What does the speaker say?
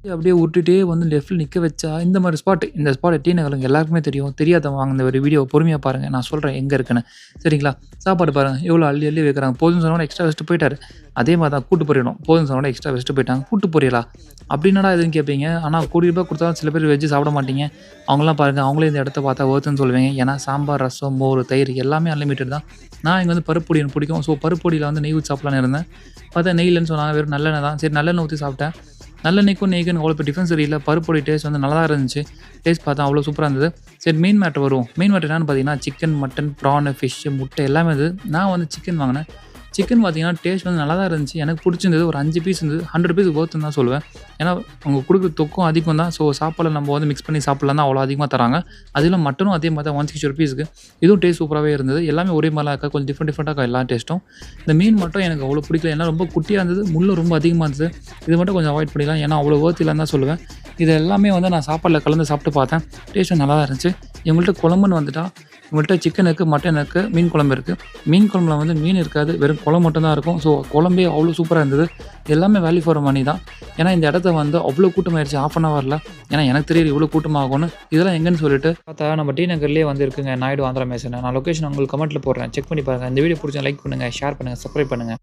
அப்படியே உருட்டிட்டே வந்து லெஃப்ட்ல நிக்க வச்சா, இந்த மாரி ஸ்பாட் இந்த ஸ்பாட் டி நகர்ல எல்லாருக்குமே தெரியும். தெரியாதவங்க வாங்க இந்த ஒரு வீடியோ பொறுமையா பாருங்க. நான் சொல்றேன் எங்க இருக்குன்னு. சரிங்களா? சாப்பாடு பாருங்க. எவ்வளோ அள்ளி அள்ளி வைக்கிறாங்க. போதும்ன்னு சொன்னோனே எக்ஸ்ட்ரா வச்சுட்டு போயிட்டாரு. அதே மாரி தான் கூட்டு பொரியலும். போதும்ன்னு சொன்னோனே எக்ஸ்ட்ரா வச்சுட்டு போயிட்டாங்க. கூட்டு பொரியலா? அப்படி என்னடா இதுன்னு கேட்பீங்க. ஆனா ₹1,00,00,000 குடுத்தாலும் சில பேர் வெஜ் சாப்பிட மாட்டீங்க. அவங்கலாம் பாருங்க, அவங்களே இந்த இடத்த பார்த்தா வொர்த்துன்னு சொல்லுவீங்க. ஏன்னா சாம்பார், ரசம், மோர், தயிர் எல்லாமே அன்லிமிட்டட் தான். நான் இங்க வந்து பருப்பு பொடி எனக்கு பிடிக்கும். ஸோ பருப்பு பொடியில வந்து நெய் ஊத்தி சாப்பிடலான்னு இருந்தேன். பார்த்தா நெய் இல்லன்னு சொன்னாங்க. வெறும் நல்லெண்ணெய் தான். சரி நல்லெண்ணெய் ஊத்தி சாப்பிட்டேன். நல்லெண்ணெய்க்கும் நெய்க்கும் அவ்வளோ பெரிய டிஃபரன்ஸ் தெரியல. பருப்போட டேஸ்ட் வந்து நல்லா தான் இருந்துச்சு. டேஸ்ட் பார்த்தா அவ்வளோ சூப்பரா இருந்தது. சரி மெயின் மேட்டர் வருவோம். மெயின் மேட்டர் என்னன்னு பார்த்தீங்கன்னா, சிக்கன், மட்டன், ப்ரானு, ஃபிஷ்ஷு, முட்டை எல்லாமே இருந்தது. நான் வந்து சிக்கன் வாங்கினேன். சிக்கன் பார்த்தீங்கன்னா, டேஸ்ட் வந்து நல்லா தான் இருந்துச்சு. எனக்கு புடிச்சிருந்தது. ஒரு 5 பீஸ் இருந்தது. 100 பீஸ் வொர்த்துன்னு தான் சொல்லுவேன். ஏன்னா, அவங்க குடுக்குற தொக்கும் அதிகம் தான். ஸோ, சாப்பாடுல நம்ம வந்து மிக்ஸ் பண்ணி சாப்பிடலாம் தான் அவ்வளோ அதிகமா தராங்க. அதிலும் மட்டனும் அதே மாரி தான் ₹160 இதுவும் டேஸ்ட் சூப்பராவே இருந்தது. எல்லாமே ஒரே மாரிலாம் இருக்காது. கொஞ்சம் டிஃப்ரெண்ட் டிஃப்ரெண்ட்டா இருக்கும் எல்லா டேஸ்ட்டும். இந்த மீன் மட்டும் எனக்கு அவ்வளோ பிடிக்கல. ஏன்னா, ரொம்ப குட்டியா இருந்தது. முள்ளும் ரொம்ப அதிகமா இருந்தது. இது மட்டும் கொஞ்சம் அவாய்ட் பண்ணிக்கலாம். ஏன்னா, அவ்வளோ வொர்த் இல்லன்னு தான் சொல்லுவேன். இது எல்லாமே வந்து நான் சாப்பாடுல கலந்து சாப்பிட்டு பார்த்தேன். டேஸ்ட்டும் நல்லா தான் இருந்துச்சு. இவங்கள்ட்ட குழம்புன்னு வந்துட்டா, இவங்கள்ட்ட சிக்கன் இருக்கு, மட்டன் இருக்கு, மீன் குழம்பு இருக்கு. மீன் குழம்புல வந்து மீன் இருக்காது. வெறும் குழம்பு மட்டும் தான் இருக்கும். ஸோ குழம்பே அவ்வளோ சூப்பரா இருந்தது. எல்லாமே வேல்யூ ஃபார் மணி தான். ஏன்னா இந்த இடத்த வந்து அவ்வளோ கூட்டமாயிருச்சு. ½ அன் ஹவர்ல. ஏன்னா எனக்கு தெரியாது இவ்வளோ கூட்டமாகும்னு. இதெல்லாம் எங்கன்னு சொல்லிட்டு பார்த்தா நம்ம டி நகர்லயே வந்து இருக்குங்க. நாயுடு ஆந்திரா மெஸ்ன்னு. நான் லொகேஷன் உங்களுக்கு கமெண்ட்ல போடுறேன். செக் பண்ணி பாருங்க. இந்த வீடியோ புடிச்சா லைக் பண்ணுங்க, ஷேர் பண்ணுங்க, சப்ஸ்கிரைப் பண்ணுங்க.